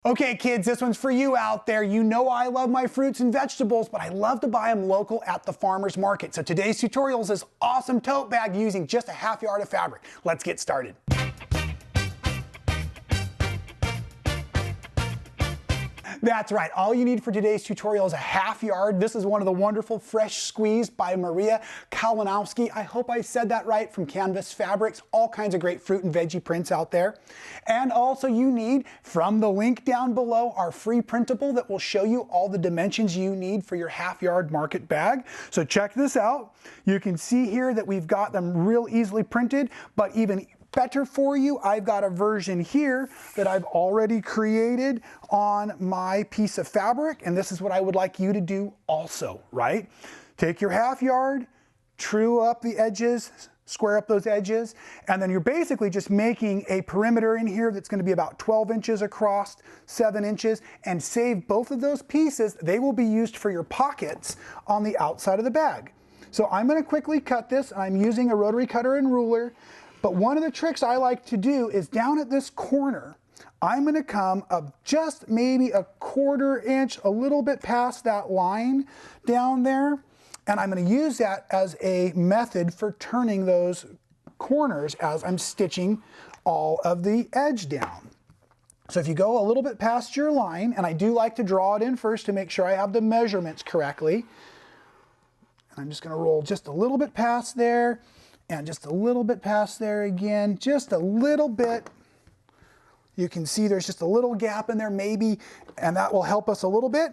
Okay, kids, this one's for you out there. You know I love my fruits and vegetables, but I love to buy them local at the farmer's market. So today's tutorial is this awesome tote bag using just a half yard of fabric. Let's get started. That's right, all you need for today's tutorial is a half yard. This is one of the wonderful Fresh Squeeze by Maria Kalonowski. I hope I said that right, from Canvas Fabrics. All kinds of great fruit and veggie prints out there. And also you need, from the link down below, our free printable that will show you all the dimensions you need for your half yard market bag. So check this out. You can see here that we've got them real easily printed, but even better for you, I've got a version here that I've already created on my piece of fabric, and this is what I would like you to do also, right? Take your half yard, true up the edges, square up those edges, and then you're basically just making a perimeter in here that's going to be about 12 inches across, 7 inches, and save both of those pieces. They will be used for your pockets on the outside of the bag. So I'm going to quickly cut this. I'm using a rotary cutter and ruler. But one of the tricks I like to do is down at this corner, I'm going to come up just maybe a quarter inch, a little bit past that line down there. And I'm going to use that as a method for turning those corners as I'm stitching all of the edge down. So if you go a little bit past your line, and I do like to draw it in first to make sure I have the measurements correctly. And I'm just going to roll just a little bit past there. And just a little bit past there again, just a little bit. You can see there's just a little gap in there maybe, and that will help us a little bit.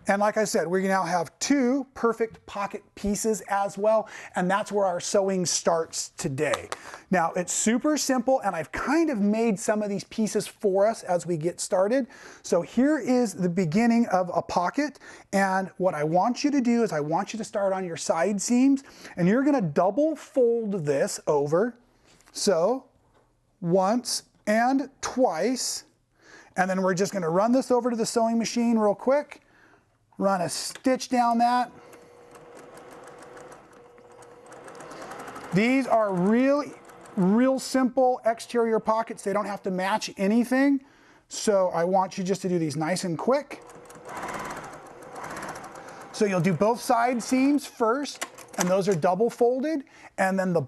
And like I said, we now have two perfect pocket pieces as well, and that's where our sewing starts today. Now, it's super simple, and I've kind of made some of these pieces for us as we get started. So here is the beginning of a pocket, and what I want you to do is I want you to start on your side seams, and you're gonna double fold this over. So once and twice, and then we're just gonna run this over to the sewing machine real quick. Run a stitch down that. These are real simple exterior pockets. They don't have to match anything. So I want you just to do these nice and quick. So you'll do both side seams first, and those are double folded. And then the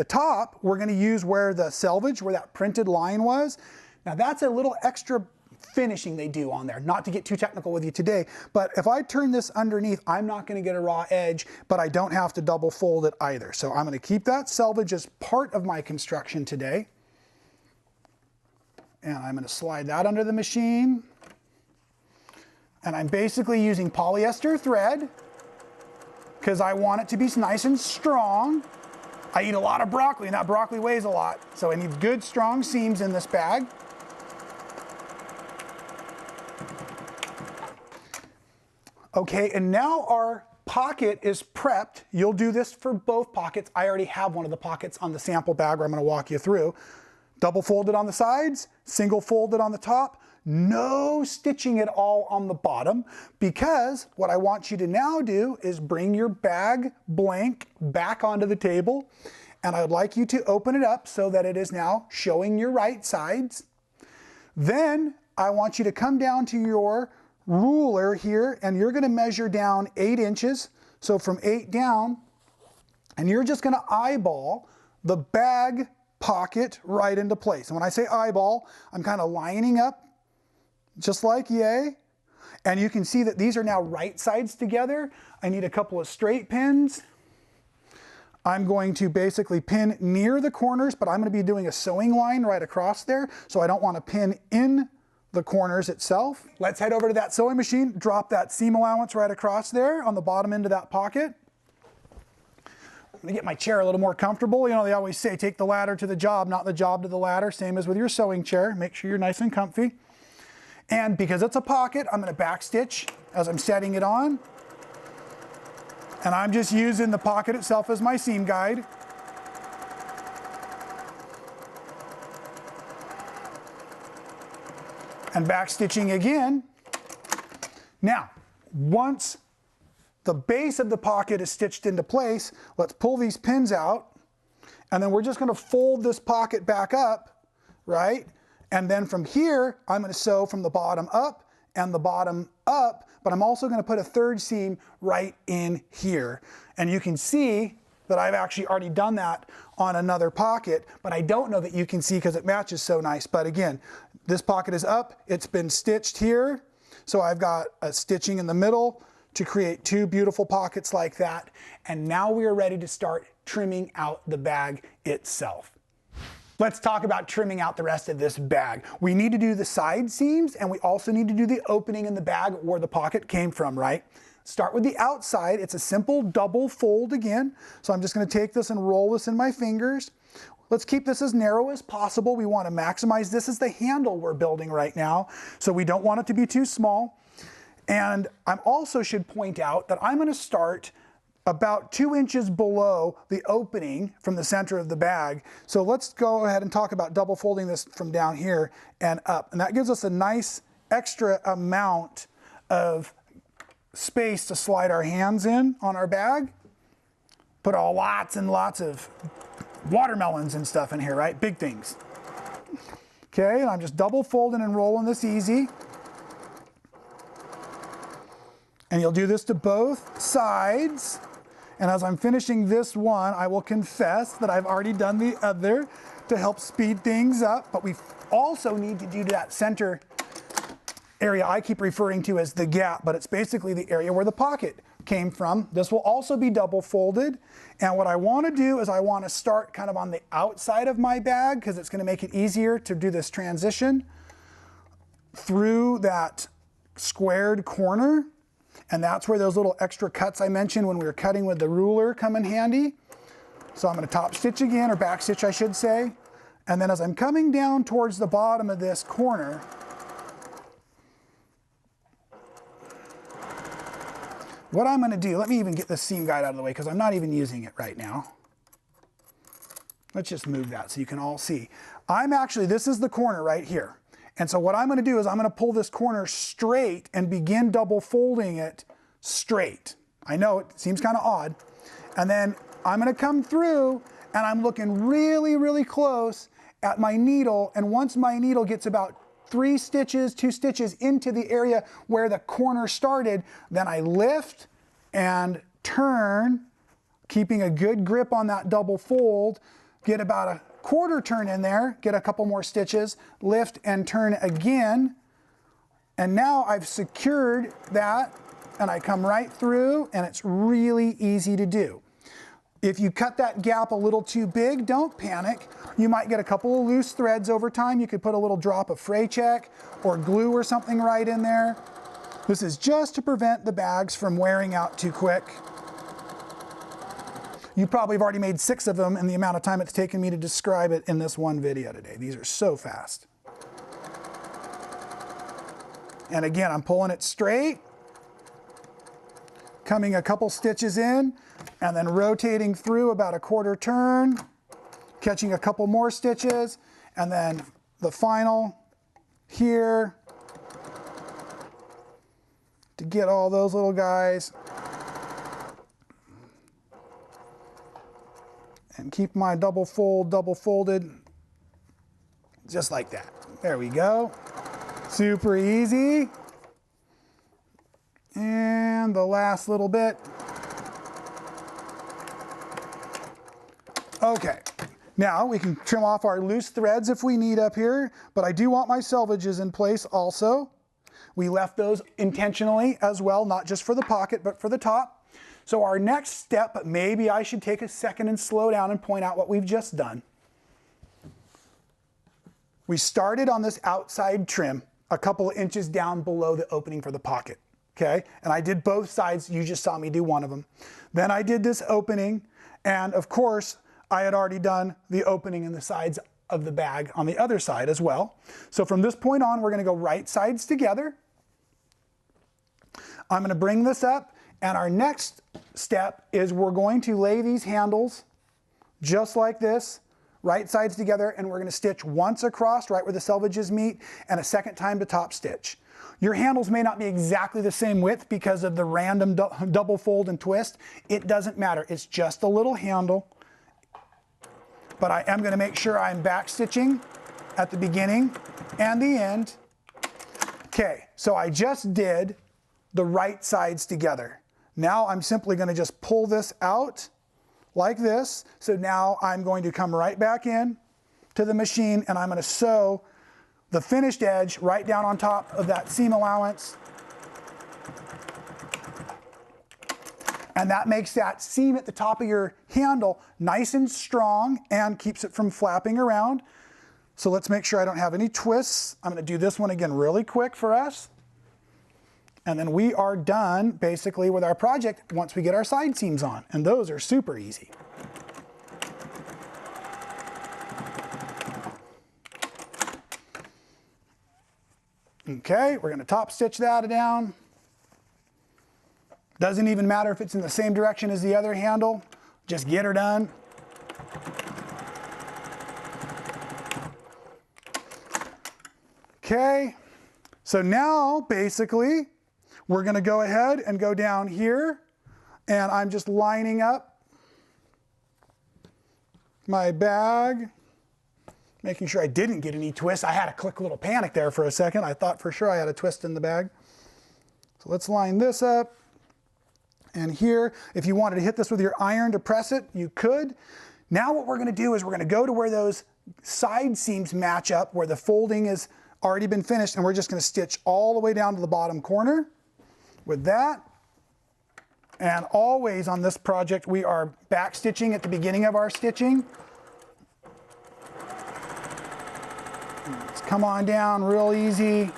top, we're gonna use where the selvage, where that printed line was. Now that's a little extra finishing they do on there. Not to get too technical with you today, but if I turn this underneath, I'm not going to get a raw edge, but I don't have to double fold it either. So I'm going to keep that selvage as part of my construction today. And I'm going to slide that under the machine. And I'm basically using polyester thread because I want it to be nice and strong. I eat a lot of broccoli, and that broccoli weighs a lot. So I need good, strong seams in this bag. Okay, and now our pocket is prepped. You'll do this for both pockets. I already have one of the pockets on the sample bag where I'm going to walk you through. Double folded on the sides, single folded on the top, no stitching at all on the bottom, because what I want you to now do is bring your bag blank back onto the table, and I would like you to open it up so that it is now showing your right sides. Then I want you to come down to your ruler here, and you're going to measure down 8 inches. So from 8 down, and you're just going to eyeball the bag pocket right into place. And when I say eyeball, I'm kind of lining up just like yay. And you can see that these are now right sides together. I need a couple of straight pins. I'm going to basically pin near the corners, but I'm going to be doing a sewing line right across there, so I don't want to pin in the corners itself. Let's head over to that sewing machine, drop that seam allowance right across there on the bottom end of that pocket. I'm gonna get my chair a little more comfortable. You know, they always say take the ladder to the job, not the job to the ladder. Same as with your sewing chair. Make sure you're nice and comfy. And because it's a pocket, I'm gonna backstitch as I'm setting it on. And I'm just using the pocket itself as my seam guide. And backstitching again. Now, once the base of the pocket is stitched into place, let's pull these pins out, and then we're just going to fold this pocket back up, right? And then from here, I'm going to sew from the bottom up and the bottom up, but I'm also going to put a third seam right in here. And you can see that I've actually already done that on another pocket, but I don't know that you can see because it matches so nice. But again, this pocket is up, it's been stitched here. So I've got a stitching in the middle to create two beautiful pockets like that. And now we are ready to start trimming out the bag itself. Let's talk about trimming out the rest of this bag. We need to do the side seams, and we also need to do the opening in the bag where the pocket came from, right? Start with the outside. It's a simple double fold again. So I'm just going to take this and roll this in my fingers. Let's keep this as narrow as possible. We want to maximize this is the handle we're building right now, so we don't want it to be too small. And I also should point out that I'm going to start about 2 inches below the opening from the center of the bag. So let's go ahead and talk about double folding this from down here and up. And that gives us a nice extra amount of space to slide our hands in on our bag. Put lots and lots of watermelons and stuff in here, right? Big things. Okay, and I'm just double folding and rolling this easy. And you'll do this to both sides. And as I'm finishing this one, I will confess that I've already done the other to help speed things up, but we also need to do that center area I keep referring to as the gap, but it's basically the area where the pocket came from. This will also be double folded. And what I want to do is I want to start kind of on the outside of my bag because it's going to make it easier to do this transition through that squared corner. And that's where those little extra cuts I mentioned when we were cutting with the ruler come in handy. So I'm going to top stitch again, or back stitch I should say. And then as I'm coming down towards the bottom of this corner, what I'm going to do, let me even get this seam guide out of the way because I'm not even using it right now. Let's just move that so you can all see. This is the corner right here. And so what I'm going to do is I'm going to pull this corner straight and begin double folding it straight. I know it seems kind of odd. And then I'm going to come through and I'm looking really, really close at my needle. And once my needle gets about 2 stitches into the area where the corner started, then I lift and turn, keeping a good grip on that double fold, get about a quarter turn in there, get a couple more stitches, lift and turn again. And now I've secured that and I come right through and it's really easy to do. If you cut that gap a little too big, don't panic. You might get a couple of loose threads over time. You could put a little drop of fray check or glue or something right in there. This is just to prevent the bags from wearing out too quick. You probably have already made 6 of them in the amount of time it's taken me to describe it in this one video today. These are so fast. And again, I'm pulling it straight, coming a couple stitches in, and then rotating through about a quarter turn, catching a couple more stitches, and then the final here to get all those little guys. And keep my double folded, just like that. There we go. Super easy. And the last little bit. Okay, now we can trim off our loose threads if we need up here, but I do want my selvages in place also. We left those intentionally as well, not just for the pocket, but for the top. So our next step, maybe I should take a second and slow down and point out what we've just done. We started on this outside trim a couple of inches down below the opening for the pocket, okay? And I did both sides, you just saw me do one of them. Then I did this opening, and of course, I had already done the opening in the sides of the bag on the other side as well. So from this point on, we're gonna go right sides together. I'm gonna bring this up, and our next step is we're going to lay these handles just like this, right sides together, and we're going to stitch once across right where the selvages meet and a second time to top stitch. Your handles may not be exactly the same width because of the random double fold and twist. It doesn't matter. It's just a little handle. But I am going to make sure I'm back stitching at the beginning and the end. Okay, so I just did the right sides together. Now I'm simply going to just pull this out like this. So now I'm going to come right back in to the machine and I'm going to sew the finished edge right down on top of that seam allowance. And that makes that seam at the top of your handle nice and strong and keeps it from flapping around. So let's make sure I don't have any twists. I'm going to do this one again really quick for us. And then we are done basically with our project once we get our side seams on. And those are super easy. Okay, we're going to top stitch that down. Doesn't even matter if it's in the same direction as the other handle. Just get her done. Okay, so now basically we're going to go ahead and go down here and I'm just lining up my bag, making sure I didn't get any twists. I had a quick little panic there for a second. I thought for sure I had a twist in the bag. So let's line this up. And here, if you wanted to hit this with your iron to press it, you could. Now what we're going to do is we're going to go to where those side seams match up, where the folding has already been finished, and we're just going to stitch all the way down to the bottom corner with that. And always on this project, we are back stitching at the beginning of our stitching. Let's come on down real easy.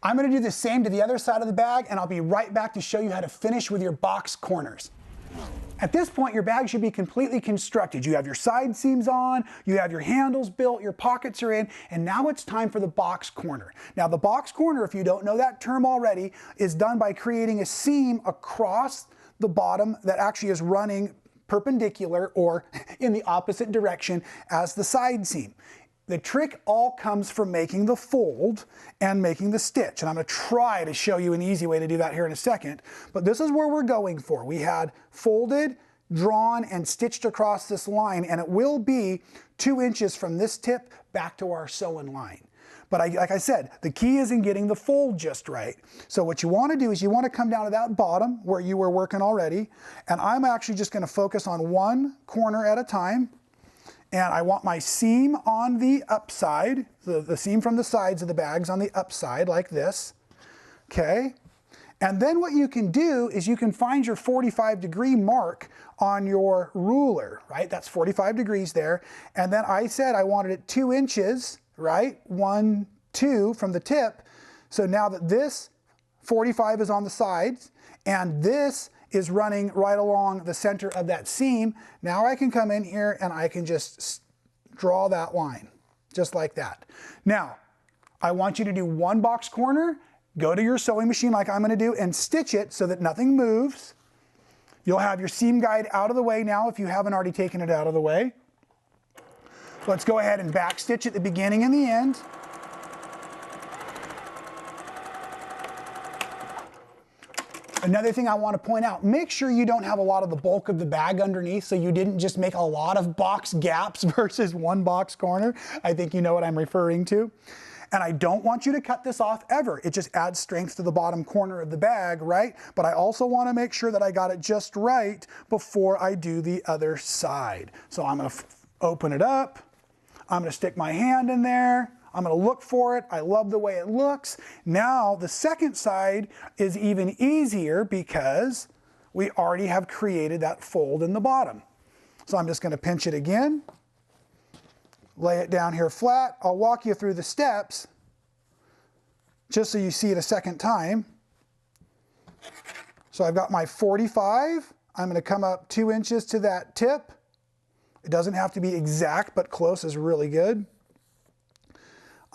I'm going to do the same to the other side of the bag, and I'll be right back to show you how to finish with your box corners. At this point, your bag should be completely constructed. You have your side seams on, you have your handles built, your pockets are in, and now it's time for the box corner. Now the box corner, if you don't know that term already, is done by creating a seam across the bottom that actually is running perpendicular or in the opposite direction as the side seam. The trick all comes from making the fold and making the stitch. And I'm going to try to show you an easy way to do that here in a second. But this is where we're going for. We had folded, drawn, and stitched across this line. And it will be 2 inches from this tip back to our sewing line. But like I said, the key is in getting the fold just right. So what you want to do is you want to come down to that bottom where you were working already. And I'm actually just going to focus on one corner at a time. And I want my seam on the upside, the seam from the sides of the bags on the upside like this, okay? And then what you can do is you can find your 45-degree mark on your ruler, right? That's 45 degrees there. And then I said I wanted it 2 inches, right? 1, 2 from the tip. So now that this 45 is on the sides and this is running right along the center of that seam, now I can come in here and I can just draw that line, just like that. Now, I want you to do one box corner, go to your sewing machine like I'm going to do, and stitch it so that nothing moves. You'll have your seam guide out of the way now if you haven't already taken it out of the way. Let's go ahead and back stitch at the beginning and the end. Another thing I want to point out, make sure you don't have a lot of the bulk of the bag underneath, so you didn't just make a lot of box gaps versus one box corner. I think you know what I'm referring to. And I don't want you to cut this off ever. It just adds strength to the bottom corner of the bag, right? But I also want to make sure that I got it just right before I do the other side. So I'm going to open it up. I'm going to stick my hand in there. I'm going to look for it. I love the way it looks. Now the second side is even easier because we already have created that fold in the bottom. So I'm just going to pinch it again, lay it down here flat. I'll walk you through the steps just so you see it a second time. So I've got my 45. I'm going to come up 2 inches to that tip. It doesn't have to be exact, but close is really good.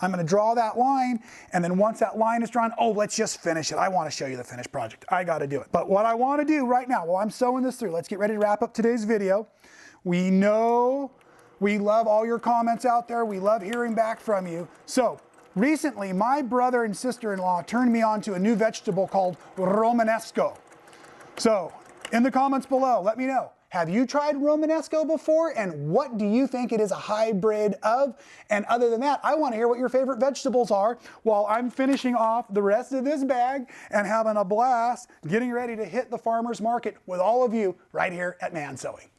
I'm going to draw that line, and then once that line is drawn, oh, let's just finish it. I want to show you the finished project. I got to do it. But what I want to do right now, while I'm sewing this through, let's get ready to wrap up today's video. We know we love all your comments out there. We love hearing back from you. So Recently, my brother and sister-in-law turned me on to a new vegetable called Romanesco. So, in the comments below, let me know. Have you tried Romanesco before, and what do you think it is a hybrid of? And other than that, I want to hear what your favorite vegetables are while I'm finishing off the rest of this bag and having a blast getting ready to hit the farmer's market with all of you right here at Man Sewing.